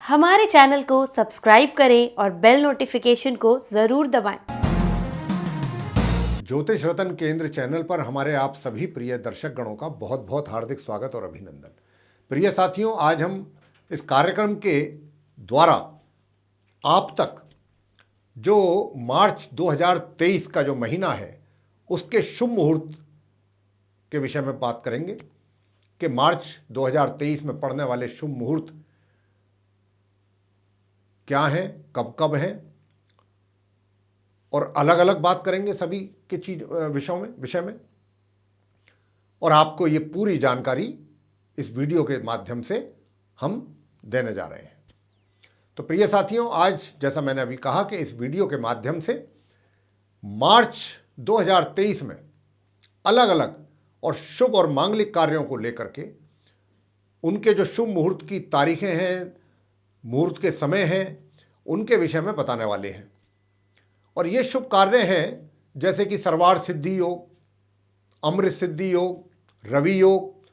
हमारे चैनल को सब्सक्राइब करें और बेल नोटिफिकेशन को ज़रूर दबाएं। ज्योतिष रतन केंद्र चैनल पर हमारे आप सभी प्रिय दर्शक गणों का बहुत बहुत हार्दिक स्वागत और अभिनंदन। प्रिय साथियों, आज हम इस कार्यक्रम के द्वारा आप तक जो मार्च 2023 का जो महीना है उसके शुभ मुहूर्त के विषय में बात करेंगे कि मार्च 2023 में पड़ने वाले शुभ मुहूर्त क्या हैं, कब कब हैं, और अलग अलग बात करेंगे सभी के विषय में और आपको ये पूरी जानकारी इस वीडियो के माध्यम से हम देने जा रहे हैं। तो प्रिय साथियों, आज जैसा मैंने अभी कहा कि इस वीडियो के माध्यम से मार्च 2023 में अलग अलग और शुभ और मांगलिक कार्यों को लेकर के उनके जो शुभ मुहूर्त की तारीखें हैं, मुहूर्त के समय हैं, उनके विषय में बताने वाले हैं। और ये शुभ कार्य हैं जैसे कि सर्वार्थ सिद्धि योग, अमृत सिद्धि योग, रवि योग।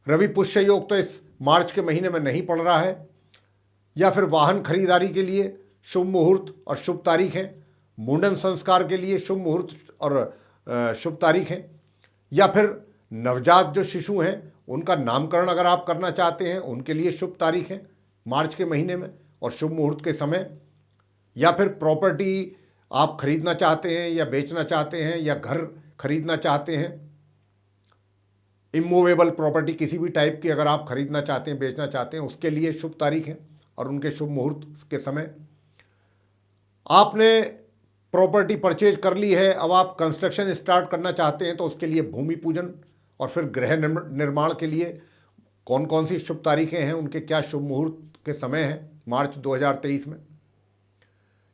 रवि पुष्य योग तो इस मार्च के महीने में नहीं पड़ रहा है, या फिर वाहन खरीदारी के लिए शुभ मुहूर्त और शुभ तारीख हैं, मुंडन संस्कार के लिए शुभ मुहूर्त और शुभ तारीख हैं, या फिर नवजात जो शिशु हैं उनका नामकरण अगर आप करना चाहते हैं उनके लिए शुभ तारीख हैं मार्च के महीने में और शुभ मुहूर्त के समय, या फिर प्रॉपर्टी आप खरीदना चाहते हैं या बेचना चाहते हैं या घर खरीदना चाहते हैं, इमूवेबल प्रॉपर्टी किसी भी टाइप की अगर आप खरीदना चाहते हैं, बेचना चाहते हैं, उसके लिए शुभ तारीख है और उनके शुभ मुहूर्त के समय। आपने प्रॉपर्टी परचेज कर ली है, अब आप कंस्ट्रक्शन स्टार्ट करना चाहते हैं तो उसके लिए भूमि पूजन और फिर गृह निर्माण के लिए कौन कौन सी शुभ तारीखें हैं, उनके क्या शुभ मुहूर्त के समय हैं मार्च 2023 में।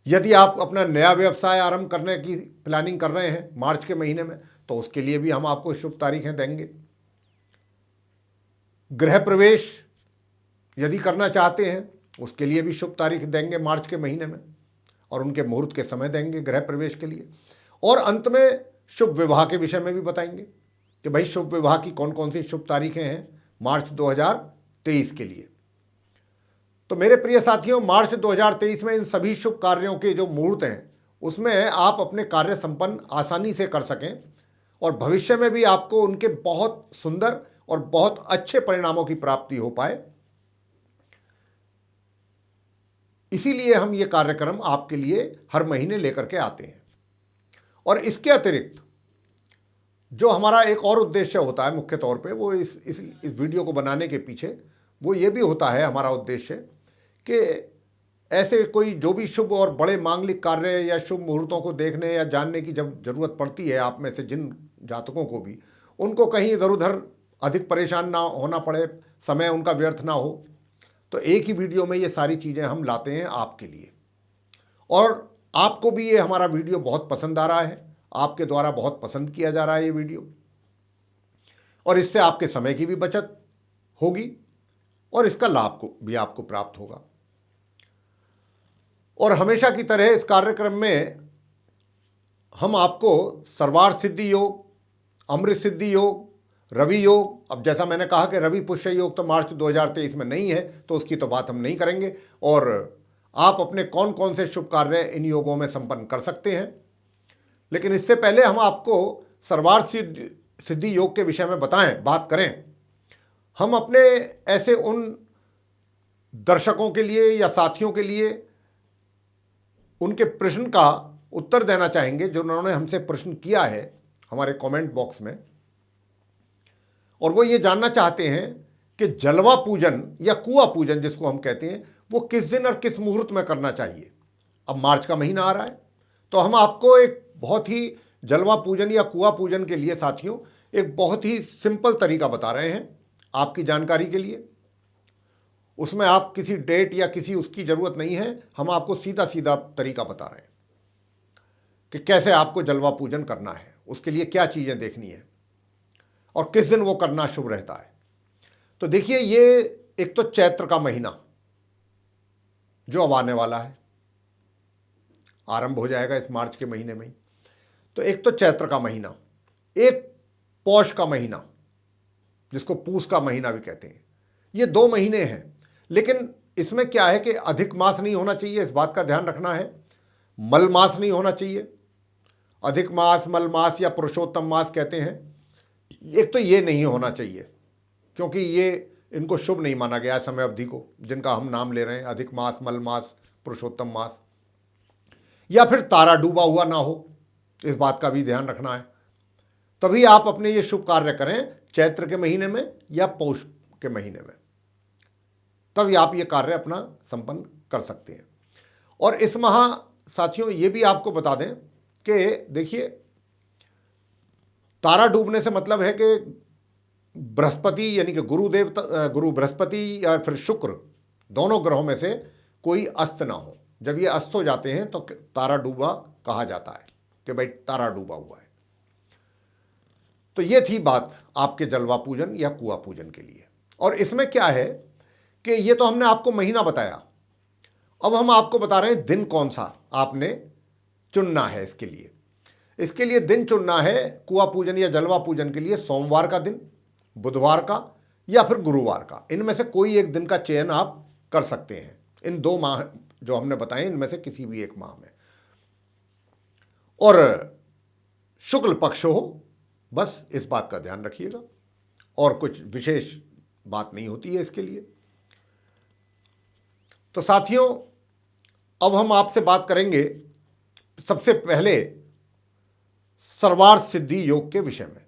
यदि आप अपना नया व्यवसाय आरंभ करने की प्लानिंग कर रहे हैं मार्च के महीने में तो उसके लिए भी हम आपको शुभ तारीखें देंगे। गृह प्रवेश यदि करना चाहते हैं उसके लिए भी शुभ तारीख देंगे मार्च के महीने में और उनके मुहूर्त के समय देंगे गृह प्रवेश के लिए। और अंत में शुभ विवाह के विषय में भी बताएंगे कि भाई शुभ विवाह की कौन कौन सी शुभ तारीखें हैं मार्च 2023 के लिए। तो मेरे प्रिय साथियों, मार्च 2023 में इन सभी शुभ कार्यों के जो मुहूर्त हैं उसमें आप अपने कार्य संपन्न आसानी से कर सकें और भविष्य में भी आपको उनके बहुत सुंदर और बहुत अच्छे परिणामों की प्राप्ति हो पाए, इसीलिए हम ये कार्यक्रम आपके लिए हर महीने लेकर के आते हैं। और इसके अतिरिक्त जो हमारा एक और उद्देश्य होता है मुख्य तौर पे, वो इस वीडियो को बनाने के पीछे वो ये भी होता है हमारा उद्देश्य कि ऐसे कोई जो भी शुभ और बड़े मांगलिक कार्य या शुभ मुहूर्तों को देखने या जानने की जब ज़रूरत पड़ती है आप में से जिन जातकों को भी, उनको कहीं इधर उधर अधिक परेशान ना होना पड़े, समय उनका व्यर्थ ना हो, तो एक ही वीडियो में ये सारी चीज़ें हम लाते हैं आपके लिए। और आपको भी ये हमारा वीडियो बहुत पसंद आ रहा है, आपके द्वारा बहुत पसंद किया जा रहा है ये वीडियो, और इससे आपके समय की भी बचत होगी और इसका लाभ को भी आपको प्राप्त होगा। और हमेशा की तरह इस कार्यक्रम में हम आपको सर्वार्थ सिद्धि योग, अमृत सिद्धि योग, रवि योग, अब जैसा मैंने कहा कि रवि पुष्य योग तो मार्च 2023 में नहीं है तो उसकी तो बात हम नहीं करेंगे, और आप अपने कौन कौन से शुभ कार्य इन योगों में संपन्न कर सकते हैं। लेकिन इससे पहले हम आपको सर्वार्थ सिद्धि योग के विषय में बात करें। हम अपने ऐसे उन दर्शकों के लिए या साथियों के लिए उनके प्रश्न का उत्तर देना चाहेंगे जो उन्होंने हमसे प्रश्न किया है हमारे कमेंट बॉक्स में, और वो ये जानना चाहते हैं कि जलवा पूजन या कुआं पूजन जिसको हम कहते हैं वो किस दिन और किस मुहूर्त में करना चाहिए। अब मार्च का महीना आ रहा है तो हम आपको एक बहुत ही जलवा पूजन या कुआं पूजन के लिए साथियों एक बहुत ही सिंपल तरीका बता रहे हैं आपकी जानकारी के लिए। उसमें आप किसी डेट या किसी उसकी ज़रूरत नहीं है, हम आपको सीधा सीधा तरीका बता रहे हैं कि कैसे आपको जलवा पूजन करना है, उसके लिए क्या चीज़ें देखनी है और किस दिन वो करना शुभ रहता है। तो देखिए, ये एक तो चैत्र का महीना जो अब आने वाला है, आरंभ हो जाएगा इस मार्च के महीने में ही। तो एक तो चैत्र का महीना, एक पौष का महीना जिसको पूस का महीना भी कहते हैं, ये 2 महीने हैं। लेकिन इसमें क्या है कि अधिक मास नहीं होना चाहिए, इस बात का ध्यान रखना है। मल मास नहीं होना चाहिए। अधिक मास, मल मास या पुरुषोत्तम मास कहते हैं, एक तो ये नहीं होना चाहिए, क्योंकि ये इनको शुभ नहीं माना गया है समय अवधि को, जिनका हम नाम ले रहे हैं, अधिक मास, मल मास, पुरुषोत्तम मास। या फिर तारा डूबा हुआ ना हो, इस बात का भी ध्यान रखना है। तभी आप अपने ये शुभ कार्य करें चैत्र के महीने में या पौष के महीने में, तभी आप ये कार्य अपना संपन्न कर सकते हैं। और इस माह साथियों ये भी आपको बता दें कि देखिए, तारा डूबने से मतलब है कि बृहस्पति यानी कि गुरु बृहस्पति या फिर शुक्र, दोनों ग्रहों में से कोई अस्त ना हो। जब ये अस्त हो जाते हैं तो तारा डूबा कहा जाता है कि भाई तारा डूबा हुआ है। तो ये थी बात आपके जलवा पूजन या कुआं पूजन के लिए। और इसमें क्या है कि ये तो हमने आपको महीना बताया, अब हम आपको बता रहे हैं दिन कौन सा आपने चुनना है। इसके लिए दिन चुनना है कुआं पूजन या जलवा पूजन के लिए सोमवार का दिन, बुधवार का या फिर गुरुवार का। इनमें से कोई एक दिन का चयन आप कर सकते हैं, इन 2 माह जो हमने बताए इनमें से किसी भी एक माह में। और शुक्ल पक्ष हो, बस इस बात का ध्यान रखिएगा। और कुछ विशेष बात नहीं होती है इसके लिए। तो साथियों, अब हम आपसे बात करेंगे सबसे पहले सर्वार्थ सिद्धि योग के विषय में,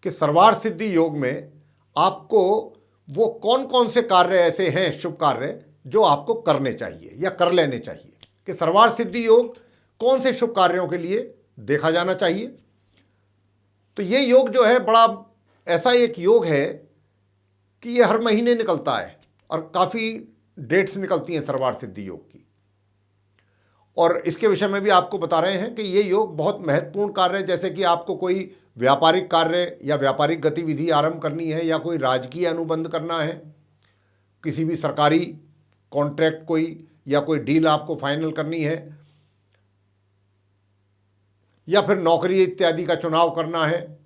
कि सर्वार्थ सिद्धि योग में आपको वो कौन कौन से कार्य ऐसे हैं, शुभ कार्य, जो आपको करने चाहिए या कर लेने चाहिए। कि सर्वार्थ सिद्धि योग कौन से शुभ कार्यों के लिए देखा जाना चाहिए। तो ये योग जो है बड़ा ऐसा एक योग है कि ये हर महीने निकलता है और काफ़ी डेट्स निकलती हैं सर्वार्थ सिद्धि योग की। और इसके विषय में भी आपको बता रहे हैं कि ये योग बहुत महत्वपूर्ण कार्य है। जैसे कि आपको कोई व्यापारिक कार्य या व्यापारिक गतिविधि आरंभ करनी है, या कोई राजकीय अनुबंध करना है, किसी भी सरकारी कॉन्ट्रैक्ट कोई या कोई डील आपको फाइनल करनी है, या फिर नौकरी इत्यादि का चुनाव करना है,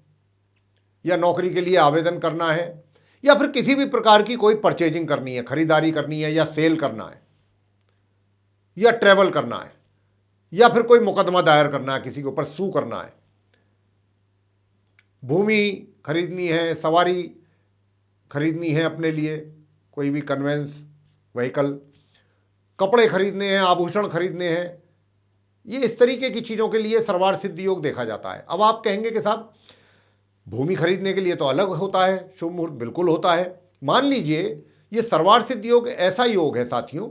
या नौकरी के लिए आवेदन करना है, या फिर किसी भी प्रकार की कोई परचेजिंग करनी है, खरीदारी करनी है, या सेल करना है, या ट्रैवल करना है, या फिर कोई मुकदमा दायर करना है, किसी के ऊपर सू करना है, भूमि खरीदनी है, सवारी खरीदनी है अपने लिए, कोई भी कन्वेंस व्हीकल, कपड़े खरीदने हैं, आभूषण खरीदने हैं, ये इस तरीके की चीज़ों के लिए सर्वार्थ सिद्धि योग देखा जाता है। अब आप कहेंगे कि साहब भूमि खरीदने के लिए तो अलग होता है शुभ मुहूर्त, बिल्कुल होता है। मान लीजिए ये सर्वार्थ सिद्धि योग ऐसा योग है साथियों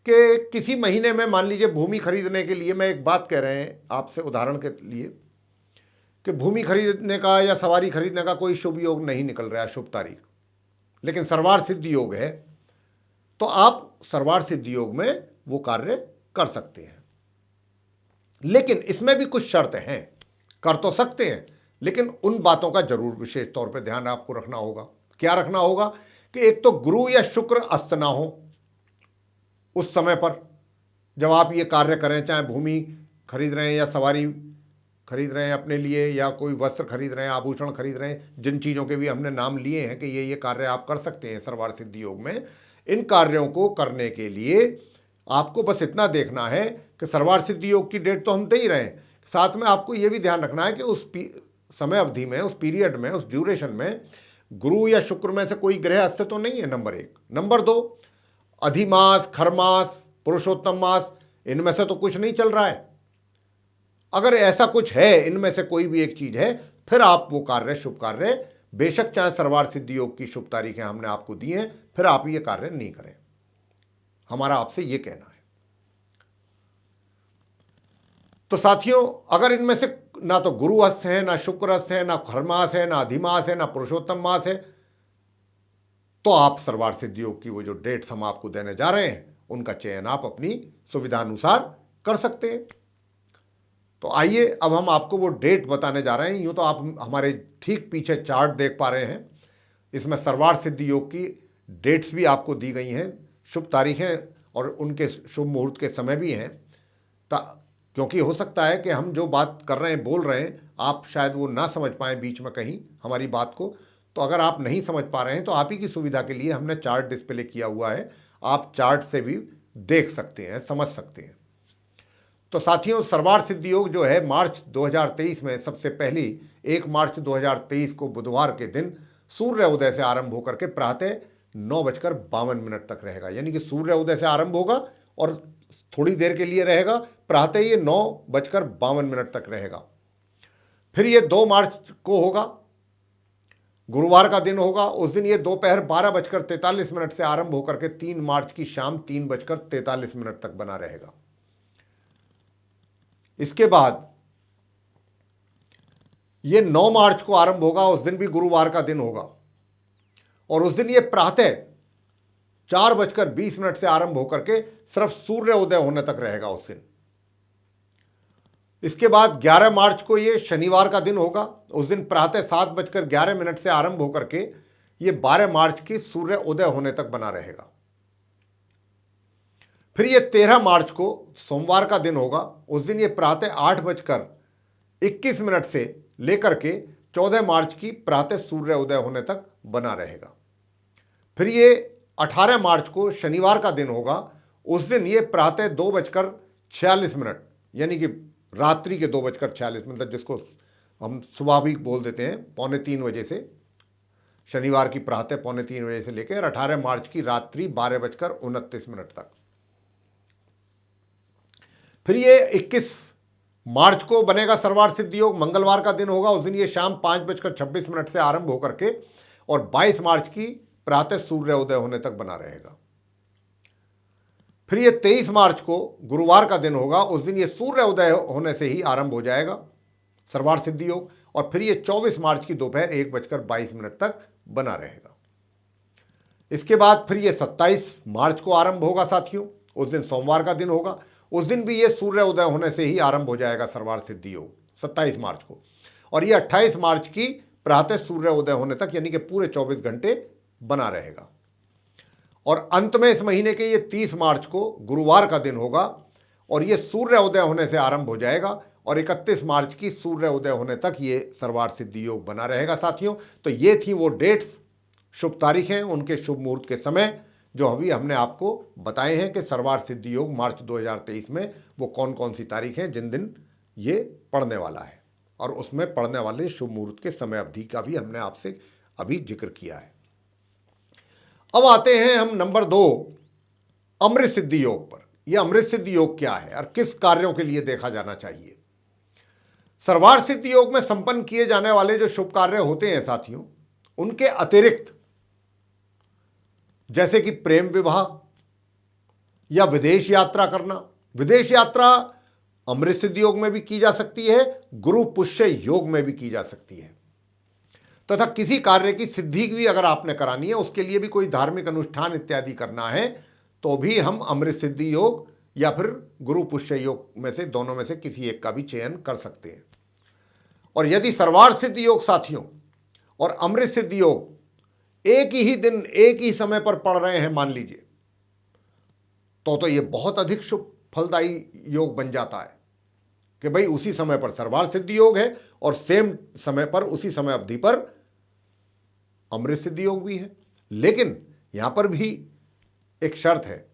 कि किसी महीने में, मान लीजिए भूमि खरीदने के लिए, मैं एक बात कह रहे हैं आपसे उदाहरण के लिए, कि भूमि खरीदने का या सवारी खरीदने का कोई शुभ योग नहीं निकल रहा है, शुभ तारीख, लेकिन सर्वार्थ सिद्धि योग है, तो आप सर्वार्थ सिद्धि योग में वो कार्य कर सकते हैं। लेकिन इसमें भी कुछ शर्त हैं, कर तो सकते हैं लेकिन उन बातों का जरूर विशेष तौर पे ध्यान आपको रखना होगा। क्या रखना होगा कि एक तो गुरु या शुक्र अस्त ना हो उस समय पर जब आप ये कार्य करें, चाहे भूमि खरीद रहे हैं या सवारी खरीद रहे हैं अपने लिए, या कोई वस्त्र खरीद रहे हैं, आभूषण खरीद रहे हैं, जिन चीज़ों के भी हमने नाम लिए हैं कि ये कार्य आप कर सकते हैं सर्वार्थ सिद्धि योग में। इन कार्यों को करने के लिए आपको बस इतना देखना है कि सर्वार्थ सिद्धि योग की डेट तो हम दे ही रहे हैं, साथ में आपको ये भी ध्यान रखना है कि उस समय अवधि में, उस पीरियड में, उस ड्यूरेशन में गुरु या शुक्र में से कोई ग्रह अस्त तो नहीं है, नंबर 1। नंबर 2, अधिमास, खरमास, पुरुषोत्तम मास, इनमें से तो कुछ नहीं चल रहा है। अगर ऐसा कुछ है, इनमें से कोई भी एक चीज है, फिर आप वो कार्य, शुभ कार्य, बेशक चाहे सर्वार्थ सिद्धि योग की शुभ तारीखें हमने आपको दी हैं, फिर आप ये कार्य नहीं करें। हमारा आपसे ये कहना है। तो साथियों, अगर इनमें से ना तो गुरु अस्त है, ना शुक्र अस्त है, ना खरमास है, ना अधिमास है, ना पुरुषोत्तम मास है, तो आप सर्वार्थ सिद्धि योग की वो जो डेट्स हम आपको देने जा रहे हैं उनका चयन आप अपनी सुविधा अनुसार कर सकते हैं। तो आइए अब हम आपको वो डेट बताने जा रहे हैं। यूँ तो आप हमारे ठीक पीछे चार्ट देख पा रहे हैं, इसमें सर्वार्थ सिद्धि योग की डेट्स भी आपको दी गई हैं, शुभ तारीखें और उनके शुभ मुहूर्त के समय भी हैं। क्योंकि हो सकता है कि हम जो बात कर रहे हैं, बोल रहे हैं, आप शायद वो ना समझ पाएँ बीच में कहीं हमारी बात को। तो अगर आप नहीं समझ पा रहे हैं तो आप ही की सुविधा के लिए हमने चार्ट डिस्प्ले किया हुआ है, आप चार्ट से भी देख सकते हैं, समझ सकते हैं। तो साथियों, सर्वार्थ सिद्धि योग जो है मार्च 2023 में सबसे पहली 1 मार्च 2023 को बुधवार के दिन सूर्य उदय से आरंभ होकर के प्रातः 9:52 तक रहेगा। यानी कि सूर्य उदय से आरंभ होगा और थोड़ी देर के लिए रहेगा, प्रातः ये 9:52 तक रहेगा। फिर ये 2 मार्च को होगा, गुरुवार का दिन होगा। उस दिन ये दोपहर 12:43 से आरंभ होकर के 3 मार्च की शाम 3:43 तक बना रहेगा। इसके बाद ये 9 मार्च को आरंभ होगा, उस दिन भी गुरुवार का दिन होगा और उस दिन ये प्रातः 4:20 से आरंभ होकर के सिर्फ सूर्य उदय होने तक रहेगा उस दिन। इसके बाद 11 मार्च को ये शनिवार का दिन होगा, उस दिन प्रातः 7:11 से आरंभ होकर के ये 12 मार्च की सूर्य उदय होने तक बना रहेगा। फिर ये 13 मार्च को सोमवार का दिन होगा, उस दिन ये प्रातः 8:21 से लेकर के 14 मार्च की प्रातः सूर्य उदय होने तक बना रहेगा। फिर ये 18 मार्च को शनिवार का दिन होगा, उस दिन ये प्रातः 2:46 यानी कि रात्रि के 2:46, जिसको हम सुबह भी बोल देते हैं, 2:45 से शनिवार की प्रातः 2:45 से लेकर 18 मार्च की रात्रि 12:29 तक। फिर ये 21 मार्च को बनेगा सर्वार्थ सिद्धि योग, मंगलवार का दिन होगा, उस दिन ये शाम 5:26 से आरंभ होकर के और 22 मार्च की प्रातः सूर्य उदय होने तक बना रहेगा। फिर ये 23 मार्च को गुरुवार का दिन होगा, उस दिन ये सूर्य उदय होने से ही आरंभ हो जाएगा सर्वार्थ सिद्धि योग और फिर ये 24 मार्च की दोपहर 1:22 तक बना रहेगा। इसके बाद फिर ये 27 मार्च को आरंभ होगा साथियों, उस दिन सोमवार का दिन होगा, उस दिन भी ये सूर्य उदय होने से ही आरंभ हो जाएगा सर्वार्थ सिद्धि योग 27 मार्च को और ये 28 मार्च की प्रातः सूर्य उदय होने तक यानी कि पूरे 24 घंटे बना रहेगा। और अंत में इस महीने के ये 30 मार्च को गुरुवार का दिन होगा और ये सूर्य उदय होने से आरंभ हो जाएगा और 31 मार्च की सूर्य उदय होने तक ये सर्वार्थ सिद्धि योग बना रहेगा साथियों। तो ये थी वो डेट्स, शुभ तारीखें, उनके शुभ मुहूर्त के समय जो अभी हमने आपको बताए हैं कि सर्वार्थ सिद्धि योग मार्च 2023 में वो कौन कौन सी तारीख हैं जिन दिन ये पड़ने वाला है और उसमें पड़ने वाले शुभ मुहूर्त के समय अवधि का भी हमने आपसे अभी जिक्र किया है। अब आते हैं हम नंबर 2 अमृत सिद्धि योग पर। यह अमृत सिद्धि योग क्या है और किस कार्यों के लिए देखा जाना चाहिए। सर्वार्थ सिद्धि योग में संपन्न किए जाने वाले जो शुभ कार्य होते हैं साथियों, उनके अतिरिक्त जैसे कि प्रेम विवाह या विदेश यात्रा करना, विदेश यात्रा अमृत सिद्धि योग में भी की जा सकती है, गुरु पुष्य योग में भी की जा सकती है, तथा किसी कार्य की सिद्धि भी अगर आपने करानी है, उसके लिए भी कोई धार्मिक अनुष्ठान इत्यादि करना है, तो भी हम अमृत सिद्धि योग या फिर गुरु पुष्य योग में से दोनों में से किसी एक का भी चयन कर सकते हैं। और यदि सर्वार्थ सिद्धि योग साथियों और अमृत सिद्धि योग एक ही दिन एक ही समय पर पढ़ रहे हैं मान लीजिए, तो ये बहुत अधिक शुभ फलदायी योग बन जाता है कि भाई उसी समय पर सर्वार्थ सिद्धि योग है और सेम समय पर उसी समय अवधि पर अमृत सिद्धि योग भी है। लेकिन यहां पर भी एक शर्त है।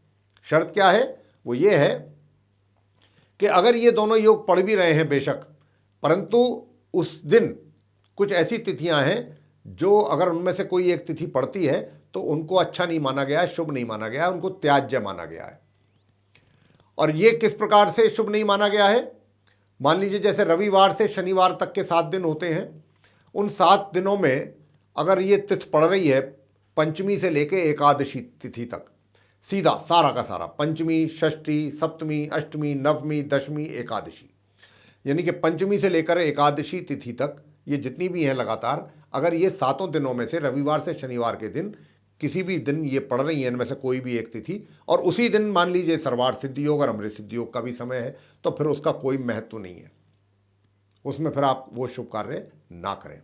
शर्त क्या है? वो ये है कि अगर ये दोनों योग पढ़ भी रहे हैं बेशक, परंतु उस दिन कुछ ऐसी तिथियां हैं जो अगर उनमें से कोई एक तिथि पड़ती है तो उनको अच्छा नहीं माना गया है, शुभ नहीं माना गया है, उनको त्याज्य माना गया है। और ये किस प्रकार से शुभ नहीं माना गया है? मान लीजिए जैसे रविवार से शनिवार तक के 7 दिन होते हैं, उन 7 दिनों में अगर ये तिथि पड़ रही है पंचमी से लेकर एकादशी तिथि तक, सीधा सारा का सारा पंचमी, षष्ठी, सप्तमी, अष्टमी, नवमी, दशमी, एकादशी, यानी कि पंचमी से लेकर एकादशी तिथि तक ये जितनी भी हैं लगातार, अगर ये 7 दिनों में से रविवार से शनिवार के दिन किसी भी दिन ये पड़ रही हैं इनमें से कोई भी एक तिथि और उसी दिन मान लीजिए सर्वार्थ सिद्धि योग और अमृत सिद्धि योग का भी समय है, तो फिर उसका कोई महत्व नहीं है, उसमें फिर आप वो शुभ कार्य ना करें।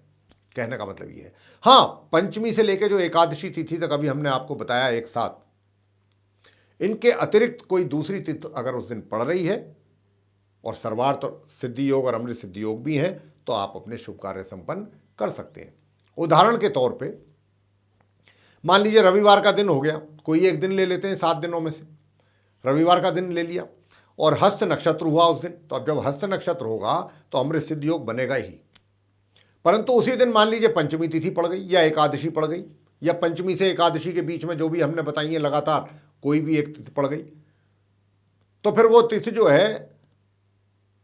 कहने का मतलब ये है। हाँ, पंचमी से लेकर जो एकादशी तिथि तक अभी हमने आपको बताया एक साथ, इनके अतिरिक्त कोई दूसरी तिथि अगर उस दिन पड़ रही है और सर्वार्थ सिद्धि योग और अमृत सिद्धि योग भी हैं, तो आप अपने शुभ कार्य संपन्न कर सकते हैं। उदाहरण के तौर पे मान लीजिए रविवार का दिन हो गया, कोई एक दिन ले लेते हैं 7 दिनों में से, रविवार का दिन ले लिया और हस्त नक्षत्र हुआ उस दिन, तो अब जब हस्त नक्षत्र होगा तो अमृत सिद्धि योग बनेगा ही। परंतु उसी दिन मान लीजिए पंचमी तिथि पड़ गई या एकादशी पड़ गई, या पंचमी से एकादशी के बीच में जो भी हमने बताई है लगातार कोई भी एक तिथि पड़ गई, तो फिर वो तिथि जो है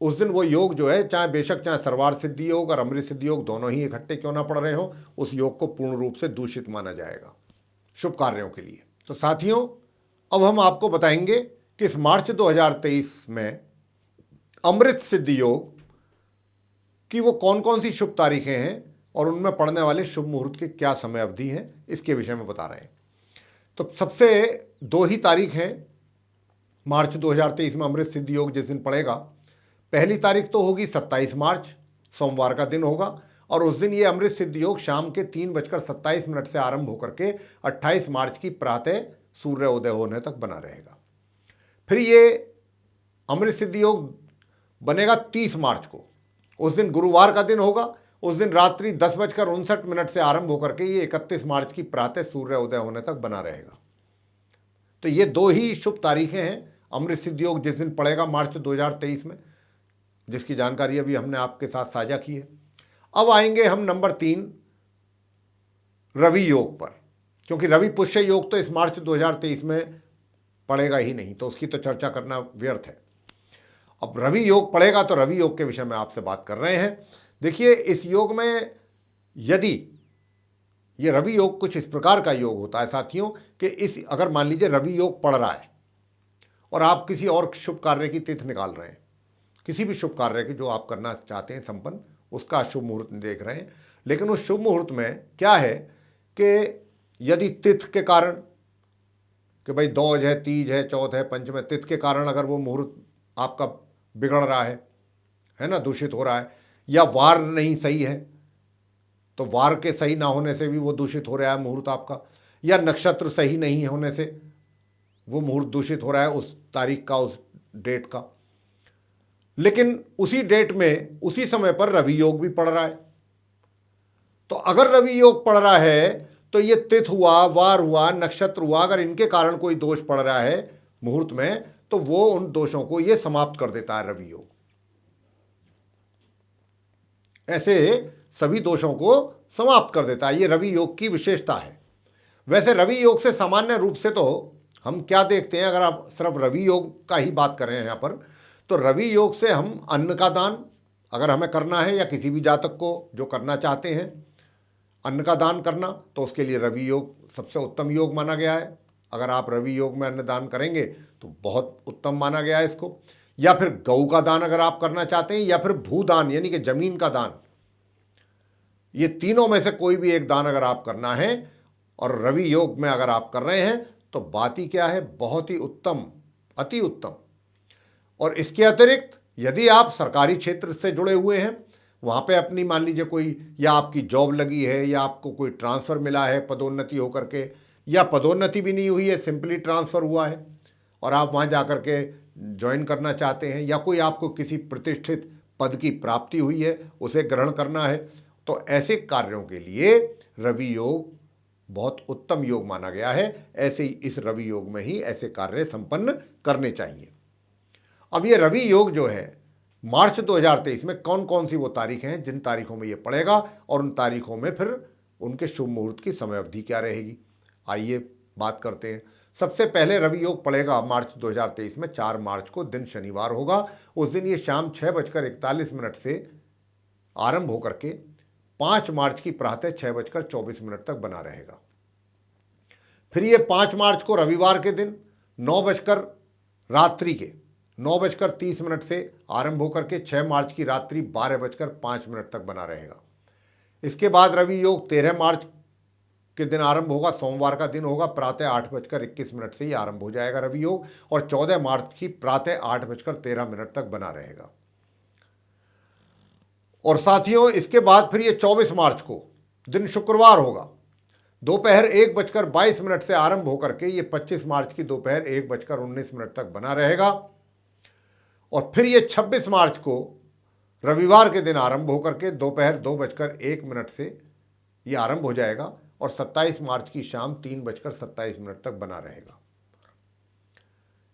उस दिन वो योग जो है, चाहे बेशक चाहे सर्वार्थ सिद्धि योग और अमृत सिद्धि योग दोनों ही इकट्ठे क्यों ना पड़ रहे हो, उस योग को पूर्ण रूप से दूषित माना जाएगा शुभ कार्यों के लिए। तो साथियों, अब हम आपको बताएंगे कि इस मार्च 2023 में अमृत सिद्धि योग कि वो कौन कौन सी शुभ तारीखें हैं और उनमें पड़ने वाले शुभ मुहूर्त की क्या समय अवधि है, इसके विषय में बता रहे हैं। तो सबसे 2 ही तारीख हैं मार्च 2023 में अमृत सिद्धि योग जिस दिन पड़ेगा। पहली तारीख तो होगी 27 मार्च, सोमवार का दिन होगा, और उस दिन ये अमृत सिद्धि योग शाम के 3:27 से आरंभ होकर के 28 मार्च की प्रातः सूर्योदय होने तक बना रहेगा। फिर ये अमृत सिद्धि योग बनेगा 30 मार्च को, उस दिन गुरुवार का दिन होगा। उस दिन रात्रि 10:59 से आरंभ होकर के ये 31 मार्च की प्रातः सूर्योदय होने तक बना रहेगा। तो ये 2 ही शुभ तारीखें हैं अमृत सिद्धि योग जिस दिन पड़ेगा मार्च 2023 में, जिसकी जानकारी अभी हमने आपके साथ साझा की है। अब आएंगे हम नंबर 3 रवि योग पर, क्योंकि रवि पुष्य योग तो इस मार्च 2023 में पड़ेगा ही नहीं, तो उसकी तो चर्चा करना व्यर्थ है। अब रवि योग पड़ेगा तो रवि योग के विषय में आपसे बात कर रहे हैं। देखिए, इस योग में यदि ये रवि योग कुछ इस प्रकार का योग होता है साथियों कि इस अगर मान लीजिए रवि योग पड़ रहा है और आप किसी और शुभ कार्य की तिथि निकाल रहे हैं, किसी भी शुभ कार्य की जो आप करना चाहते हैं संपन्न, उसका शुभ मुहूर्त देख रहे हैं, लेकिन उस शुभ मुहूर्त में क्या है कि यदि तिथि के कारण कि भाई दौज है, तीज है, चौथ है, पंचम है, तिथि के कारण अगर वो मुहूर्त आपका बिगड़ रहा है ना, दूषित हो रहा है, या वार नहीं सही है तो वार के सही ना होने से भी वो दूषित हो रहा है मुहूर्त आपका, या नक्षत्र सही नहीं होने से वो मुहूर्त दूषित हो रहा है उस तारीख का, उस डेट का। लेकिन उसी डेट में उसी समय पर रवि योग भी पड़ रहा है, तो अगर रवि योग पड़ रहा है तो ये तिथि हुआ, वार हुआ, नक्षत्र हुआ, अगर इनके कारण कोई दोष पड़ रहा है मुहूर्त में तो वो उन दोषों को ये समाप्त कर देता है रवि योग। ऐसे सभी दोषों को समाप्त कर देता है, ये रवि योग की विशेषता है। वैसे रवि योग से सामान्य रूप से तो हम क्या देखते हैं, अगर आप सिर्फ रवि योग का ही बात कर रहे हैं यहाँ पर, तो रवि योग से हम अन्न का दान अगर हमें करना है या किसी भी जातक को जो करना चाहते हैं अन्न का दान करना, तो उसके लिए रवि योग सबसे उत्तम योग माना गया है। अगर आप रवि योग में अन्न दान करेंगे तो बहुत उत्तम माना गया है इसको। या फिर गौ का दान अगर आप करना चाहते हैं, या फिर भूदान यानी कि जमीन का दान, ये तीनों में से कोई भी एक दान अगर आप करना है और रवि योग में अगर आप कर रहे हैं तो बात ही क्या है, बहुत ही उत्तम, अति उत्तम। और इसके अतिरिक्त यदि आप सरकारी क्षेत्र से जुड़े हुए हैं, वहाँ पे अपनी मान लीजिए कोई, या आपकी जॉब लगी है, या आपको कोई ट्रांसफ़र मिला है पदोन्नति होकर के, या पदोन्नति भी नहीं हुई है, सिंपली ट्रांसफ़र हुआ है और आप वहाँ जा कर के ज्वाइन करना चाहते हैं, या कोई आपको किसी प्रतिष्ठित पद की प्राप्ति हुई है उसे ग्रहण करना है, तो ऐसे कार्यों के लिए रवि योग बहुत उत्तम योग माना गया है। ऐसे ही इस रवि योग में ही ऐसे कार्य संपन्न करने चाहिए। अब ये रवि योग जो है मार्च 2023 में कौन कौन सी वो तारीखें हैं जिन तारीखों में ये पड़ेगा, और उन तारीखों में फिर उनके शुभ मुहूर्त की समय अवधि क्या रहेगी, आइए बात करते हैं। सबसे पहले रवि योग पड़ेगा मार्च 2023 में 4 मार्च को, दिन शनिवार होगा। उस दिन ये शाम 6:41 से आरंभ होकर के 5 मार्च की प्रातः 6:24 तक बना रहेगा। फिर ये 5 मार्च को रविवार के दिन 9:30 से आरंभ होकर के 6 मार्च की रात्रि 12:05 तक बना रहेगा। इसके बाद रवि योग 13 मार्च के दिन आरंभ होगा, सोमवार का दिन होगा, प्रातः 8:21 से ही आरंभ हो जाएगा रवि योग, और 14 मार्च की प्रातः 8:13 तक बना रहेगा। और साथियों, इसके बाद फिर ये 24 मार्च को दिन शुक्रवार होगा, दोपहर 1:22 से आरंभ होकर के ये 25 मार्च की दोपहर 1:19 तक बना रहेगा। और फिर ये 26 मार्च को रविवार के दिन आरंभ होकर के दोपहर 2:01 से ये आरंभ हो जाएगा, और 27 मार्च की शाम 3:27 तक बना रहेगा।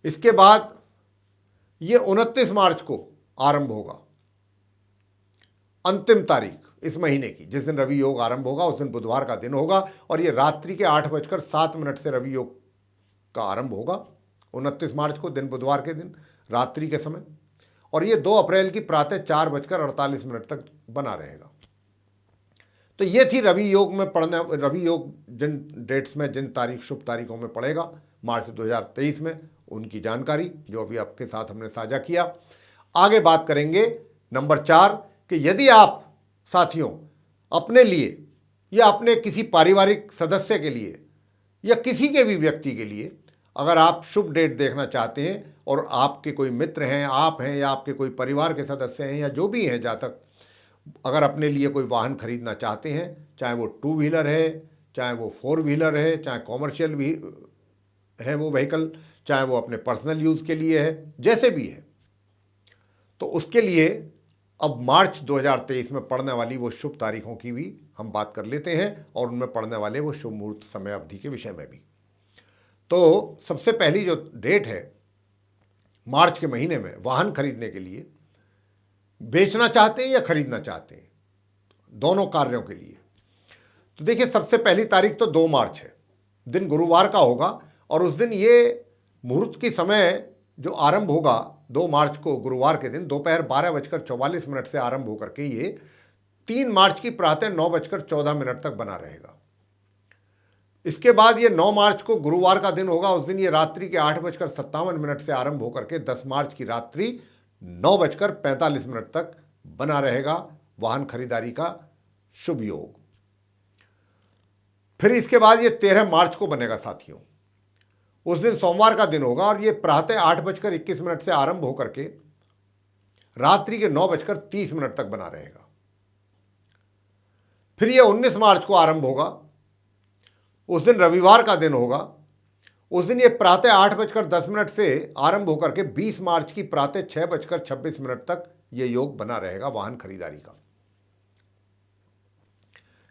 इसके बाद ये 29 मार्च को आरंभ होगा, अंतिम तारीख इस महीने की, जिस दिन रवि योग आरंभ होगा उस दिन बुधवार का दिन होगा और ये रात्रि के 8:07 से रवि योग का आरंभ होगा 29 मार्च को, दिन बुधवार के दिन रात्रि के समय, और ये 2 अप्रैल की प्रातः 4:48 तक बना रहेगा। तो ये थी रवि योग में पढ़ने, रवि योग जिन डेट्स में, जिन शुभ तारीखों में पड़ेगा मार्च 2023 में, उनकी जानकारी जो अभी आपके साथ हमने साझा किया। आगे बात करेंगे नंबर 4 कि यदि आप साथियों अपने लिए या अपने किसी पारिवारिक सदस्य के लिए या किसी के भी व्यक्ति के लिए अगर आप शुभ डेट देखना चाहते हैं और आपके कोई मित्र हैं, आप हैं, या आपके कोई परिवार के सदस्य हैं, या जो भी हैं जातक, अगर अपने लिए कोई वाहन खरीदना चाहते हैं, चाहे वो 2 व्हीलर है, चाहे वो 4 व्हीलर है, चाहे कॉमर्शियल भी है वो व्हीकल, चाहे वो अपने पर्सनल यूज़ के लिए है, जैसे भी है, तो उसके लिए अब मार्च 2023 में पड़ने वाली वो शुभ तारीखों की भी हम बात कर लेते हैं और उनमें पड़ने वाले वो शुभ मुहूर्त समय अवधि के विषय में भी। तो सबसे पहली जो डेट है मार्च के महीने में वाहन खरीदने के लिए, बेचना चाहते हैं या खरीदना चाहते हैं, दोनों कार्यों के लिए, तो देखिए सबसे पहली तारीख तो 2 मार्च है, दिन गुरुवार का होगा और उस दिन ये मुहूर्त की समय जो आरंभ होगा 2 मार्च को गुरुवार के दिन दोपहर 12:44 से आरंभ होकर के ये 3 मार्च की प्रातः 9:14 तक बना रहेगा। इसके बाद ये 9 मार्च को गुरुवार का दिन होगा, उस दिन ये रात्रि के 8:57 से आरंभ होकर के 10 मार्च की रात्रि 9:45 तक बना रहेगा वाहन खरीदारी का शुभ योग। फिर इसके बाद ये 13 मार्च को बनेगा साथियों, उस दिन सोमवार का दिन होगा और ये प्रातः 8:21 से आरंभ होकर के रात्रि के 9:30 तक बना रहेगा। फिर ये 19 मार्च को आरंभ होगा, उस दिन रविवार का दिन होगा, उस दिन ये प्रातः 8:10 से आरंभ होकर के 20 मार्च की प्रातः 6:26 तक ये योग बना रहेगा वाहन खरीदारी का।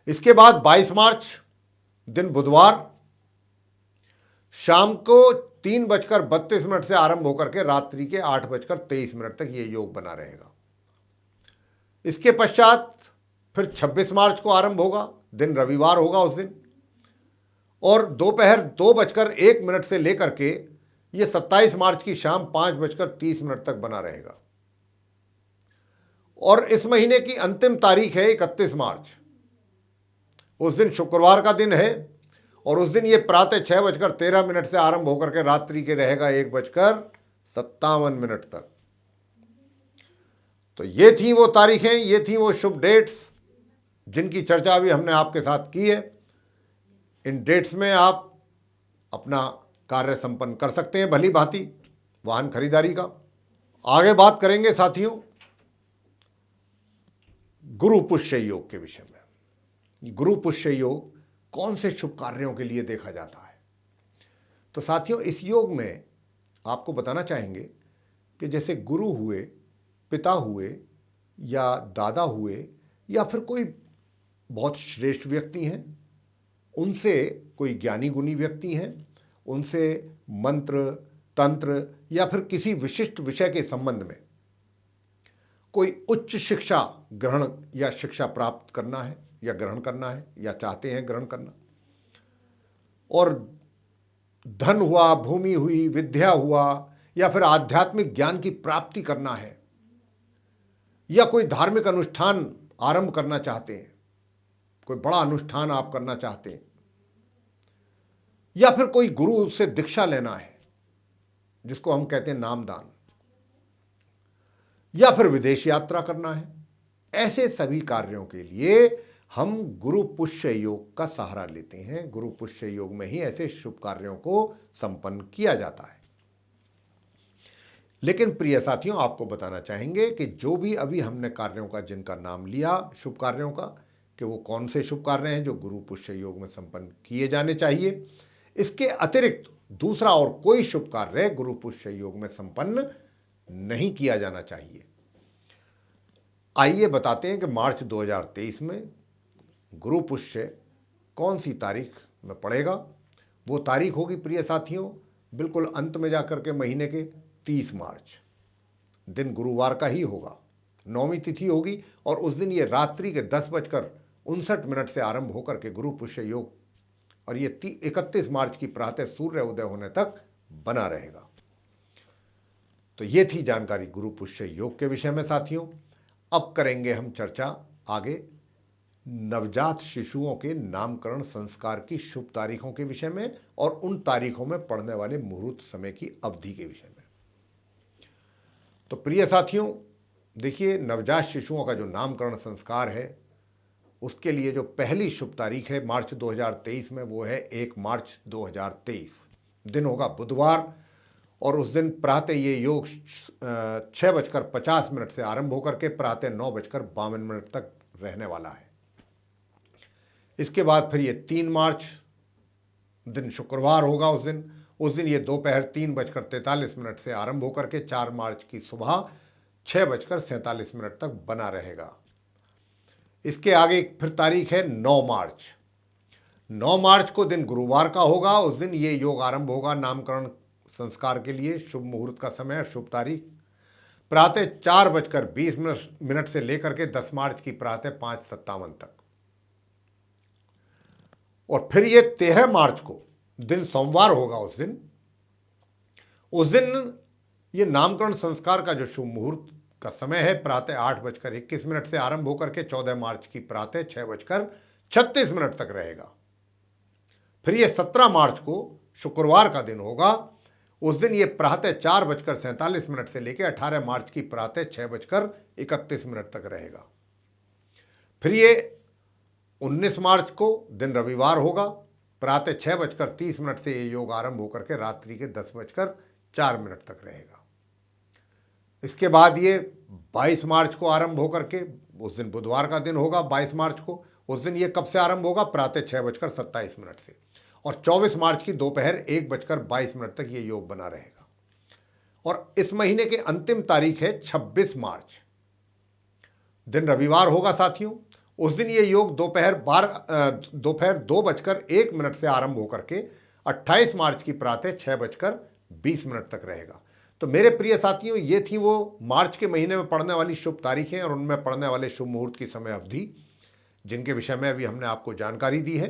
इसके बाद 22 मार्च दिन बुधवार शाम को 3:32 से आरंभ होकर के रात्रि के 8:23 तक ये योग बना रहेगा। इसके पश्चात फिर 26 मार्च को आरंभ होगा, दिन रविवार होगा उस दिन, और दोपहर 2:01 से लेकर के ये 27 मार्च की शाम 5:30 तक बना रहेगा। और इस महीने की अंतिम तारीख है 31 मार्च, उस दिन शुक्रवार का दिन है और उस दिन ये प्रातः 6:13 से आरंभ होकर के रात्रि के रहेगा 1:57 तक। तो ये थी वो तारीखें, ये थी वो शुभ डेट्स जिनकी चर्चा अभी हमने आपके साथ की है। इन डेट्स में आप अपना कार्य संपन्न कर सकते हैं भली भांति वाहन खरीदारी का। आगे बात करेंगे साथियों गुरु पुष्य योग के विषय में। गुरु पुष्य योग कौन से शुभ कार्यों के लिए देखा जाता है? तो साथियों इस योग में आपको बताना चाहेंगे कि जैसे गुरु हुए, पिता हुए, या दादा हुए, या फिर कोई बहुत श्रेष्ठ व्यक्ति हैं, उनसे कोई ज्ञानी गुणी व्यक्ति हैं, उनसे मंत्र तंत्र या फिर किसी विशिष्ट विषय के संबंध में कोई उच्च शिक्षा ग्रहण या शिक्षा प्राप्त करना है या ग्रहण करना है या चाहते हैं ग्रहण करना, और धन हुआ, भूमि हुई, विद्या हुआ, या फिर आध्यात्मिक ज्ञान की प्राप्ति करना है, या कोई धार्मिक अनुष्ठान आरंभ करना चाहते हैं, कोई बड़ा अनुष्ठान आप करना चाहते हैं, या फिर कोई गुरु से दीक्षा लेना है जिसको हम कहते हैं नामदान, या फिर विदेश यात्रा करना है, ऐसे सभी कार्यों के लिए हम गुरु पुष्य योग का सहारा लेते हैं। गुरु पुष्य योग में ही ऐसे शुभ कार्यों को संपन्न किया जाता है। लेकिन प्रिय साथियों आपको बताना चाहेंगे कि जो भी अभी हमने कार्यों का जिनका नाम लिया शुभ कार्यों का, कि वो कौन से शुभ कार्य हैं जो गुरु पुष्य योग में संपन्न किए जाने चाहिए। इसके अतिरिक्त दूसरा और कोई शुभ कार्य गुरु पुष्य योग में संपन्न नहीं किया जाना चाहिए। आइए बताते हैं कि मार्च 2023 में गुरु पुष्य कौन सी तारीख में पड़ेगा? वो तारीख होगी प्रिय साथियों बिल्कुल अंत में जाकर के महीने के 30 मार्च, दिन गुरुवार का ही होगा, 9वीं तिथि होगी और उस दिन ये रात्रि के 10:59 से आरंभ होकर के गुरु पुष्य योग और ये 31 मार्च की प्रातः सूर्य उदय होने तक बना रहेगा। तो ये थी जानकारी गुरु पुष्य योग के विषय में साथियों। अब करेंगे हम चर्चा आगे नवजात शिशुओं के नामकरण संस्कार की शुभ तारीखों के विषय में और उन तारीखों में पड़ने वाले मुहूर्त समय की अवधि के विषय में। तो प्रिय साथियों देखिए, नवजात शिशुओं का जो नामकरण संस्कार है उसके लिए जो पहली शुभ तारीख है मार्च 2023 में, वो है 1 मार्च 2023। दिन होगा बुधवार और उस दिन प्रातः ये योग 6:50 से आरंभ होकर के प्रातः 9:52 तक रहने वाला है। इसके बाद फिर ये 3 मार्च दिन शुक्रवार होगा। उस दिन ये दोपहर 3:43 से आरंभ होकर के 4 मार्च की सुबह 6:47 तक बना रहेगा। इसके आगे फिर तारीख है 9 मार्च। 9 मार्च को दिन गुरुवार का होगा। उस दिन ये योग आरंभ होगा नामकरण संस्कार के लिए। शुभ मुहूर्त का समय, शुभ तारीख प्रातः 4:20 से लेकर के 10 मार्च की प्रातः 5:57 तक। और फिर ये 13 मार्च को दिन सोमवार होगा। उस दिन ये नामकरण संस्कार का जो शुभ मुहूर्त का समय है प्रातः 8:21 से आरंभ होकर के 14 मार्च की प्रातः 6:36 तक रहेगा। फिर ये 17 मार्च को शुक्रवार का दिन होगा। उस दिन ये प्रातः 4:47 से लेकर 18 मार्च की प्रातः 6:31 तक रहेगा। फिर ये 19 मार्च को दिन रविवार होगा। प्रातः 6:30 से ये योग आरंभ होकर के रात्रि के 10:04 तक रहेगा। इसके बाद ये 22 मार्च को आरंभ होकर के, उस दिन बुधवार का दिन होगा 22 मार्च को। उस दिन ये कब से आरंभ होगा? प्रातः 6:27 से और 24 मार्च की दोपहर 1:22 तक ये योग बना रहेगा। और इस महीने के अंतिम तारीख है 26 मार्च, दिन रविवार होगा साथियों। उस दिन ये योग दोपहर 2:01 से आरंभ होकर के 28 मार्च की प्रातः 6:20 तक रहेगा। तो मेरे प्रिय साथियों, ये थी वो मार्च के महीने में पड़ने वाली शुभ तारीखें और उनमें पड़ने वाले शुभ मुहूर्त की समय अवधि, जिनके विषय में अभी हमने आपको जानकारी दी है।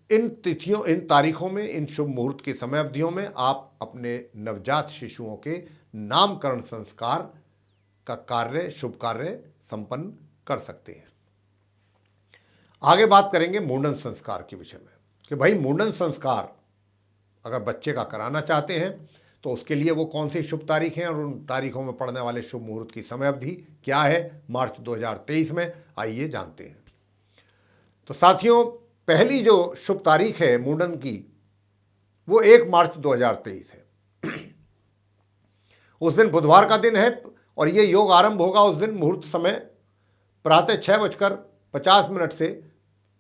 इन तिथियों, इन तारीखों में, इन शुभ मुहूर्त की समय अवधियों में आप अपने नवजात शिशुओं के नामकरण संस्कार का कार्य, शुभ कार्य संपन्न कर सकते हैं। आगे बात करेंगे मुंडन संस्कार के विषय में कि भाई मुंडन संस्कार अगर बच्चे का कराना चाहते हैं तो उसके लिए वो कौन सी शुभ तारीख हैं और उन तारीखों में पड़ने वाले शुभ मुहूर्त की समय अवधि क्या है मार्च 2023 में, आइए जानते हैं। तो साथियों, पहली जो शुभ तारीख है मुंडन की वो 1 मार्च 2023 है। उस दिन बुधवार का दिन है और ये योग आरंभ होगा उस दिन मुहूर्त समय प्रातः 6:50 से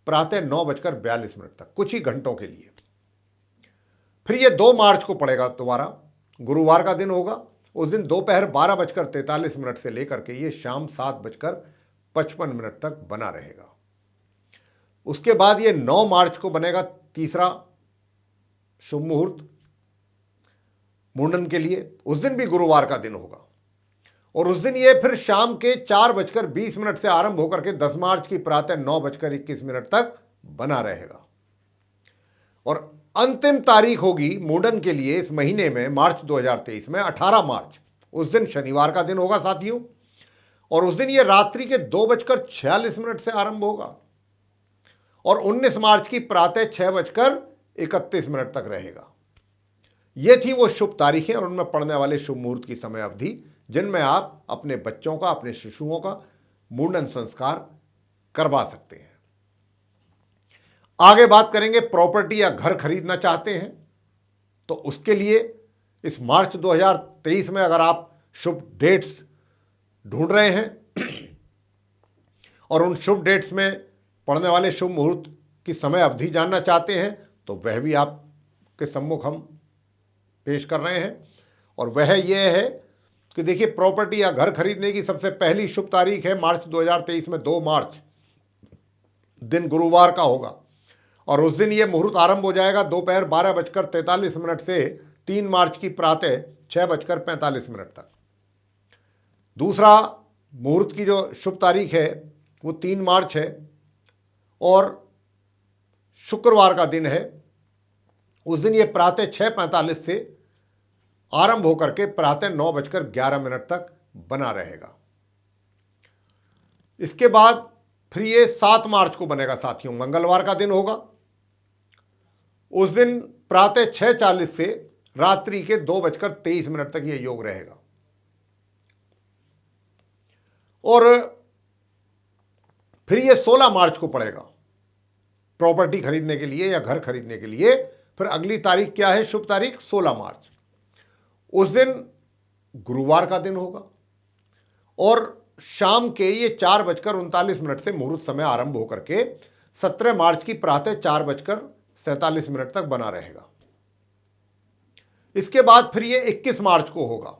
प्रातः 9:42 तक, कुछ ही घंटों के लिए। फिर ये 2 मार्च को पड़ेगा, दोबारा गुरुवार का दिन होगा। उस दिन दोपहर 12:43 से लेकर के ये शाम 7:55 तक बना रहेगा। उसके बाद ये 9 मार्च को बनेगा तीसरा शुभ मुहूर्त मुंडन के लिए। उस दिन भी गुरुवार का दिन होगा और उस दिन ये फिर शाम के 4:20 से आरंभ होकर के 10 मार्च की प्रातः 9:21 तक बना रहेगा। और अंतिम तारीख होगी मुंडन के लिए इस महीने में मार्च 2023 में 18 मार्च। उस दिन शनिवार का दिन होगा साथियों और उस दिन ये रात्रि के 2:46 से आरंभ होगा और 19 मार्च की प्रातः 6:31 तक रहेगा। ये थी वो शुभ तारीखें और उनमें पड़ने वाले शुभ मुहूर्त की समय अवधि जिनमें आप अपने बच्चों का, अपने शिशुओं का मुंडन संस्कार करवा सकते हैं। आगे बात करेंगे प्रॉपर्टी या घर खरीदना चाहते हैं तो उसके लिए इस मार्च 2023 में अगर आप शुभ डेट्स ढूंढ रहे हैं और उन शुभ डेट्स में पड़ने वाले शुभ मुहूर्त की समय अवधि जानना चाहते हैं तो वह भी आपके सम्मुख हम पेश कर रहे हैं। और वह यह है कि देखिए, प्रॉपर्टी या घर खरीदने की सबसे पहली शुभ तारीख है मार्च 2023 में 2 मार्च। दिन गुरुवार का होगा और उस दिन ये मुहूर्त आरंभ हो जाएगा दोपहर 12:43 से 3 मार्च की प्रातः 6:45 तक। दूसरा मुहूर्त की जो शुभ तारीख है वो 3 मार्च है और शुक्रवार का दिन है। उस दिन ये प्रातः 6:45 से आरंभ होकर के प्रातः 9:11 तक बना रहेगा। इसके बाद फिर ये 7 मार्च को बनेगा साथियों, मंगलवार का दिन होगा। उस दिन प्रातः 6:40 से रात्रि के 2:23 तक ये योग रहेगा। और फिर ये 16 मार्च को पड़ेगा प्रॉपर्टी खरीदने के लिए या घर खरीदने के लिए। फिर अगली तारीख क्या है, शुभ तारीख 16 मार्च। उस दिन गुरुवार का दिन होगा और शाम के ये 4:39 से मुहूर्त समय आरंभ होकर के 17 मार्च की प्रातः 4:47 तक बना रहेगा। इसके बाद फिर ये 21 मार्च को होगा।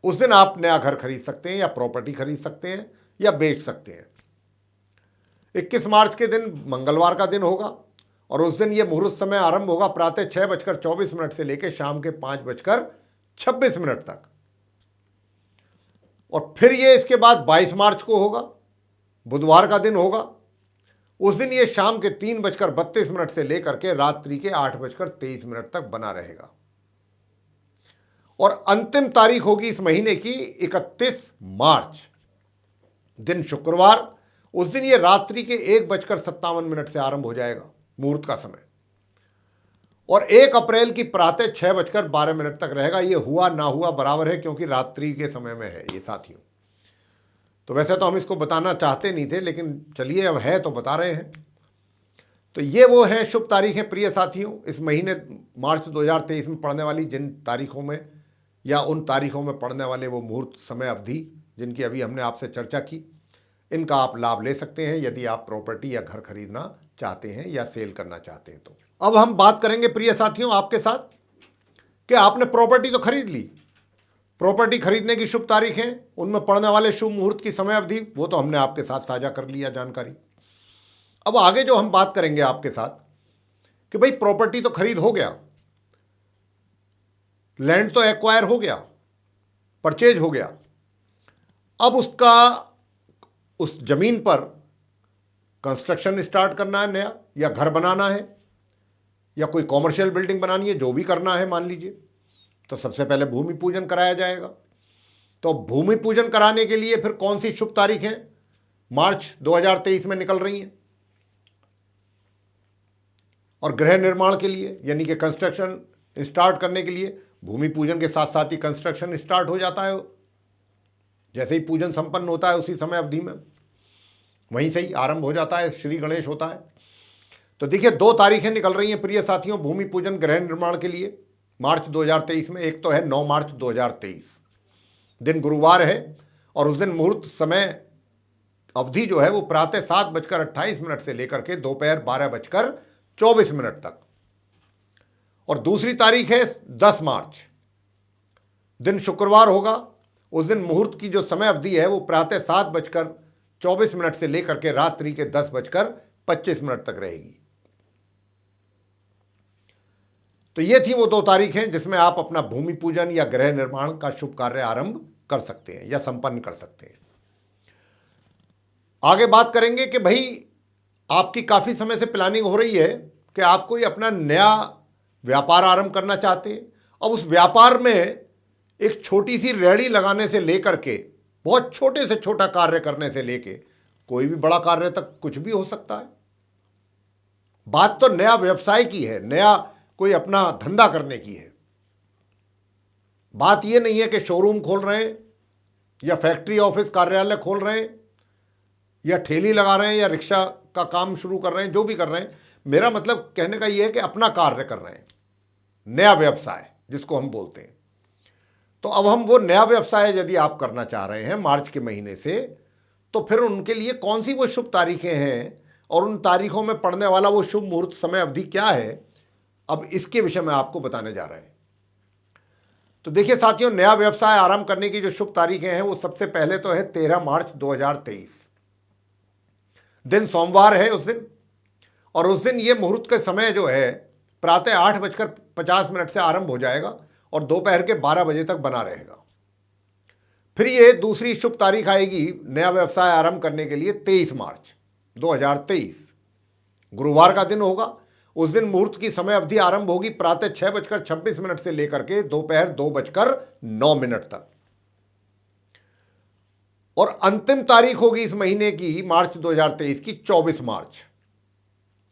उस दिन आप नया घर खरीद सकते हैं या प्रॉपर्टी खरीद सकते हैं या बेच सकते हैं। 21 मार्च के दिन मंगलवार का दिन होगा और उस दिन ये मुहूर्त समय आरंभ होगा प्रातः 6:24 से लेकर शाम के 5:26 तक। और फिर ये इसके बाद 22 मार्च को होगा, बुधवार का दिन होगा। उस दिन ये शाम के 3:32 से लेकर के रात्रि के 8:23 तक बना रहेगा। और अंतिम तारीख होगी इस महीने की 31 मार्च, दिन शुक्रवार। उस दिन ये रात्रि के 1:57 से आरंभ हो जाएगा मुहूर्त का समय और 1 अप्रैल की प्रातः 6:12 तक रहेगा। ये हुआ ना हुआ बराबर है क्योंकि रात्रि के समय में है ये साथियों। तो वैसे तो हम इसको बताना चाहते नहीं थे, लेकिन चलिए अब है तो बता रहे हैं। तो ये वो हैं शुभ तारीखें प्रिय साथियों, इस महीने मार्च 2023 में पड़ने वाली जिन तारीखों में या उन तारीखों में पड़ने वाले वो मुहूर्त समय अवधि जिनकी अभी हमने आपसे चर्चा की, इनका आप लाभ ले सकते हैं यदि आप प्रॉपर्टी या घर खरीदना चाहते हैं या सेल करना चाहते हैं। तो अब हम बात करेंगे प्रिय साथियों आपके साथ कि आपने प्रॉपर्टी तो खरीद ली, प्रॉपर्टी खरीदने की शुभ तारीखें, उनमें पड़ने वाले शुभ मुहूर्त की समय अवधि, वो तो हमने आपके साथ साझा कर लिया जानकारी। अब आगे जो हम बात करेंगे आपके साथ कि भाई प्रॉपर्टी तो खरीद हो गया, लैंड तो एक्वायर हो गया, परचेज हो गया। अब उस जमीन पर कंस्ट्रक्शन स्टार्ट करना है नया, या घर बनाना है या कोई कॉमर्शियल बिल्डिंग बनानी है, जो भी करना है मान लीजिए, तो सबसे पहले भूमि पूजन कराया जाएगा। तो भूमि पूजन कराने के लिए फिर कौन सी शुभ तारीखें मार्च 2023 में निकल रही हैं। और गृह निर्माण के लिए यानी कि कंस्ट्रक्शन स्टार्ट करने के लिए भूमि पूजन के साथ साथ ही कंस्ट्रक्शन स्टार्ट हो जाता है। जैसे ही पूजन संपन्न होता है उसी समय अवधि में वहीं से ही आरंभ हो जाता है, श्री गणेश होता है। तो देखिए 2 तारीखें निकल रही हैं प्रिय साथियों भूमि पूजन गृह निर्माण के लिए मार्च 2023 में। एक तो है 9 मार्च 2023, दिन गुरुवार है और उस दिन मुहूर्त समय अवधि जो है वो प्रातः 7:28 से लेकर के दोपहर 12:24 तक। और दूसरी तारीख है 10 मार्च, दिन शुक्रवार होगा। उस दिन मुहूर्त की जो समय अवधि है वो प्रातः 7:24 से लेकर के रात्रि के 10:25 तक रहेगी। तो ये थी वो 2 तारीखें जिसमें आप अपना भूमि पूजन या गृह निर्माण का शुभ कार्य आरंभ कर सकते हैं या संपन्न कर सकते हैं। आगे बात करेंगे कि भाई आपकी काफ़ी समय से प्लानिंग हो रही है कि आप कोई अपना नया व्यापार आरंभ करना चाहते हैं। अब उस व्यापार में एक छोटी सी रेहड़ी लगाने से लेकर के बहुत छोटे से छोटा कार्य करने से लेके कोई भी बड़ा कार्य तक कुछ भी हो सकता है। बात तो नया व्यवसाय की है, नया कोई अपना धंधा करने की है। बात यह नहीं है कि शोरूम खोल रहे हैं या फैक्ट्री ऑफिस कार्यालय खोल रहे हैं या ठेली लगा रहे हैं या रिक्शा का काम शुरू कर रहे हैं, जो भी कर रहे हैं। मेरा मतलब कहने का यह है कि अपना कार्य कर रहे हैं, नया व्यवसाय जिसको हम बोलते हैं। तो अब हम वो नया व्यवसाय यदि आप करना चाह रहे हैं मार्च के महीने से, तो फिर उनके लिए कौन सी वो शुभ तारीखें हैं और उन तारीखों में पड़ने वाला वो शुभ मुहूर्त समय अवधि क्या है, अब इसके विषय में आपको बताने जा रहे हैं। तो देखिए साथियों, नया व्यवसाय आरंभ करने की जो शुभ तारीखें हैं वो सबसे पहले तो है 13 मार्च 2023, दिन सोमवार है उस दिन, और उस दिन ये मुहूर्त का समय जो है प्रातः 8:50 से आरंभ हो जाएगा और दोपहर के 12 बजे तक बना रहेगा। फिर ये दूसरी शुभ तारीख आएगी नया व्यवसाय आरंभ करने के लिए 23 मार्च 2023, गुरुवार का दिन होगा। उस दिन मुहूर्त की समय अवधि आरंभ होगी प्रातः 6:26 से लेकर के दोपहर 2:09 तक, और अंतिम तारीख होगी इस महीने की मार्च 2023 की 24 मार्च,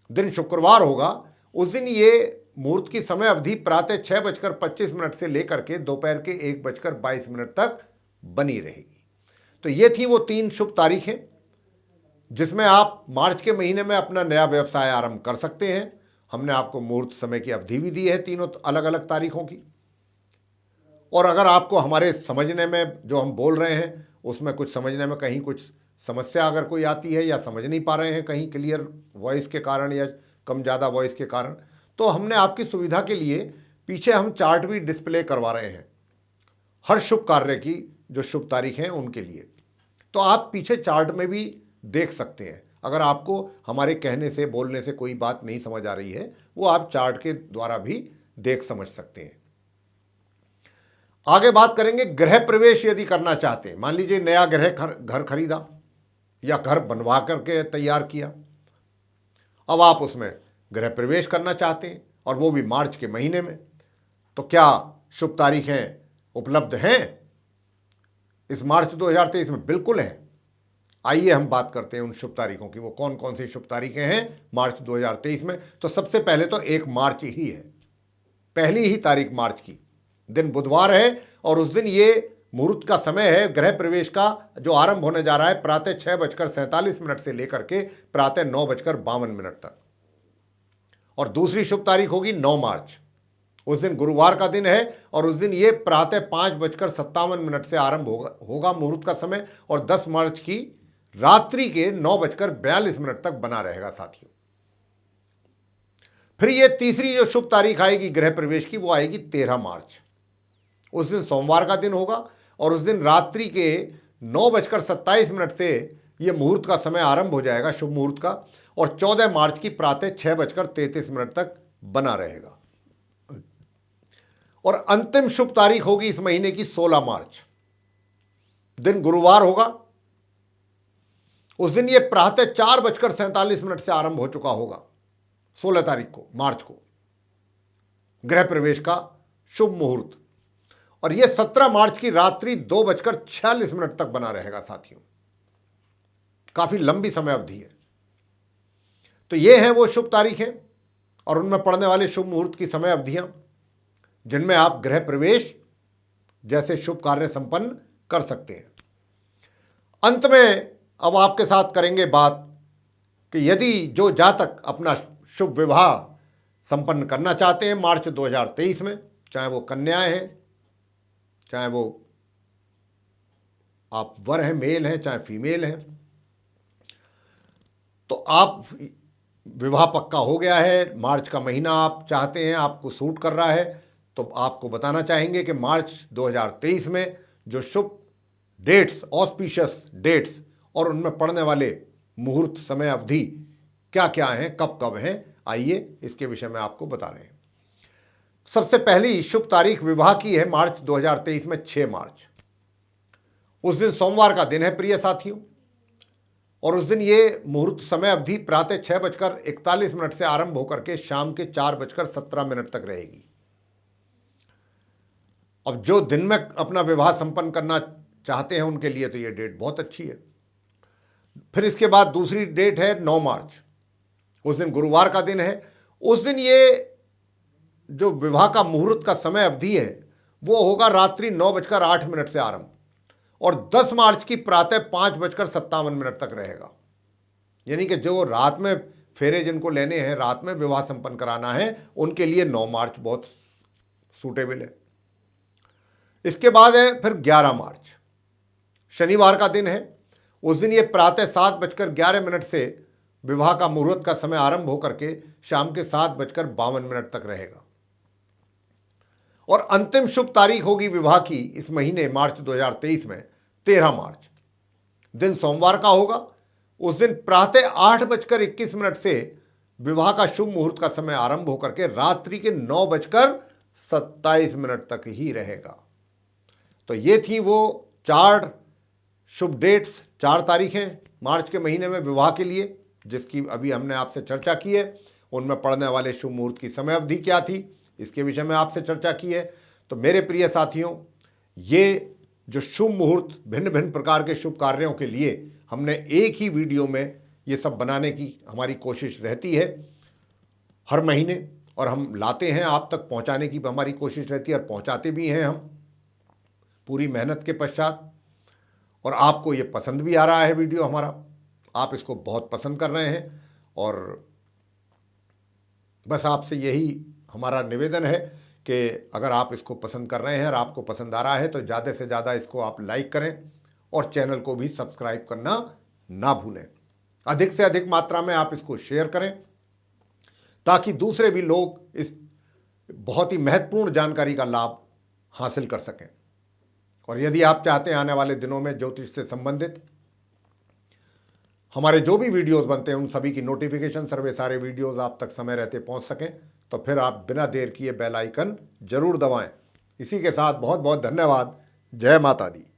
दिन शुक्रवार होगा। उस दिन ये मुहूर्त की समय अवधि प्रातः 6:25 से लेकर के दोपहर के 1:22 तक बनी रहेगी। तो ये थी वो 3 शुभ तारीखें जिसमें आप मार्च के महीने में अपना नया व्यवसाय आरंभ कर सकते हैं। हमने आपको मुहूर्त समय की अवधि भी दी है तीनों अलग अलग तारीखों की। और अगर आपको हमारे समझने में जो हम बोल रहे हैं उसमें कुछ समझने में कहीं कुछ समस्या अगर कोई आती है या समझ नहीं पा रहे हैं कहीं क्लियर वॉइस के कारण या कम ज़्यादा वॉइस के कारण, तो हमने आपकी सुविधा के लिए पीछे हम चार्ट भी डिस्प्ले करवा रहे हैं हर शुभ कार्य की जो शुभ तारीख हैं उनके लिए। तो आप पीछे चार्ट में भी देख सकते हैं। अगर आपको हमारे कहने से बोलने से कोई बात नहीं समझ आ रही है वो आप चार्ट के द्वारा भी देख समझ सकते हैं। आगे बात करेंगे गृह प्रवेश यदि करना चाहते हैं। मान लीजिए नया घर खरीदा या घर बनवा करके तैयार किया, अब आप उसमें गृह प्रवेश करना चाहते हैं और वो भी मार्च के महीने में, तो क्या शुभ तारीखें उपलब्ध हैं इस मार्च 2023 में? बिल्कुल हैं। आइए हम बात करते हैं उन शुभ तारीखों की। वो कौन कौन सी शुभ तारीखें हैं मार्च 2023 में? तो सबसे पहले तो 1 मार्च ही है, पहली ही तारीख मार्च की, दिन बुधवार है और उस दिन ये मुहूर्त का समय है गृह प्रवेश का जो आरंभ होने जा रहा है प्रातः 6:47 से लेकर के प्रातः 9:52 तक। और दूसरी शुभ तारीख होगी 9 मार्च, उस दिन गुरुवार का दिन है और उस दिन ये प्रातः 5:57 से आरंभ होगा मुहूर्त का समय और 10 मार्च की रात्रि के 9:42 तक बना रहेगा साथियों। फिर ये तीसरी जो शुभ तारीख आएगी गृह प्रवेश की वो आएगी 13 मार्च, उस दिन सोमवार का दिन होगा और उस दिन रात्रि के 9:27 से ये मुहूर्त का समय आरंभ हो जाएगा शुभ मुहूर्त का, और 14 मार्च की प्रातः 6:33 तक बना रहेगा। और अंतिम शुभ तारीख होगी इस महीने की 16 मार्च, दिन गुरुवार होगा। उस दिन ये प्रातः 4:47 से आरंभ हो चुका होगा 16 तारीख को मार्च को गृह प्रवेश का शुभ मुहूर्त, और यह 17 मार्च की रात्रि 2:46 तक बना रहेगा साथियों। काफी लंबी समय अवधि है। तो ये हैं वो शुभ तारीखें और उनमें पड़ने वाले शुभ मुहूर्त की समय अवधियां जिनमें आप गृह प्रवेश जैसे शुभ कार्य संपन्न कर सकते हैं। अंत में अब आपके साथ करेंगे बात कि यदि जो जातक अपना शुभ विवाह संपन्न करना चाहते हैं मार्च 2023 में, चाहे वो कन्याएं हैं, चाहे वो आप वर हैं, मेल हैं, चाहे फीमेल हैं, तो आप विवाह पक्का हो गया है, मार्च का महीना आप चाहते हैं, आपको सूट कर रहा है, तो आपको बताना चाहेंगे कि मार्च 2023 में जो शुभ डेट्स, ऑस्पिशियस डेट्स और उनमें पड़ने वाले मुहूर्त समय अवधि क्या क्या हैं, कब कब हैं, आइए इसके विषय में आपको बता रहे हैं। सबसे पहली शुभ तारीख विवाह की है मार्च 2023 में 6 मार्च, उस दिन सोमवार का दिन है प्रिय साथियों, और उस दिन ये मुहूर्त समय अवधि प्रातः 6:41 से आरंभ होकर के शाम के 4:17 तक रहेगी। अब जो दिन में अपना विवाह संपन्न करना चाहते हैं उनके लिए तो ये डेट बहुत अच्छी है। फिर इसके बाद दूसरी डेट है 9 मार्च, उस दिन गुरुवार का दिन है। उस दिन ये जो विवाह का मुहूर्त का समय अवधि है वो होगा रात्रि 9:08 से आरंभ और 10 मार्च की प्रातः 5:57 तक रहेगा। यानी कि जो रात में फेरे जिनको लेने हैं, रात में विवाह संपन्न कराना है, उनके लिए 9 मार्च बहुत सूटेबल है। इसके बाद है फिर 11 मार्च, शनिवार का दिन है। उस दिन ये प्रातः 7:11 से विवाह का मुहूर्त का समय आरंभ होकर के शाम के 7:52 तक रहेगा। और अंतिम शुभ तारीख होगी विवाह की इस महीने मार्च 2023 में 13 मार्च, दिन सोमवार का होगा। उस दिन प्रातः 8:21 से विवाह का शुभ मुहूर्त का समय आरंभ होकर के रात्रि के 9:27 तक ही रहेगा। तो ये थी वो 4 शुभ डेट्स, 4 तारीखें मार्च के महीने में विवाह के लिए, जिसकी अभी हमने आपसे चर्चा की है। उनमें पड़ने वाले शुभ मुहूर्त की समय अवधि क्या थी, इसके विषय में आपसे चर्चा की है। तो मेरे प्रिय साथियों, ये जो शुभ मुहूर्त, भिन्न भिन्न प्रकार के शुभ कार्यों के लिए हमने एक ही वीडियो में ये सब बनाने की हमारी कोशिश रहती है हर महीने, और हम लाते हैं, आप तक पहुंचाने की हमारी कोशिश रहती है और पहुंचाते भी हैं हम पूरी मेहनत के पश्चात। और आपको ये पसंद भी आ रहा है वीडियो हमारा, आप इसको बहुत पसंद कर रहे हैं। और बस आपसे यही हमारा निवेदन है कि अगर आप इसको पसंद कर रहे हैं और आपको पसंद आ रहा है तो ज़्यादा से ज़्यादा इसको आप लाइक करें और चैनल को भी सब्सक्राइब करना ना भूलें। अधिक से अधिक मात्रा में आप इसको शेयर करें ताकि दूसरे भी लोग इस बहुत ही महत्वपूर्ण जानकारी का लाभ हासिल कर सकें। और यदि आप चाहते हैं आने वाले दिनों में ज्योतिष से संबंधित हमारे जो भी वीडियोस बनते हैं उन सभी की नोटिफिकेशन, सर्वे सारे वीडियोस आप तक समय रहते पहुंच सकें, तो फिर आप बिना देर किए बेल आइकन जरूर दबाएं। इसी के साथ बहुत बहुत धन्यवाद। जय माता दी।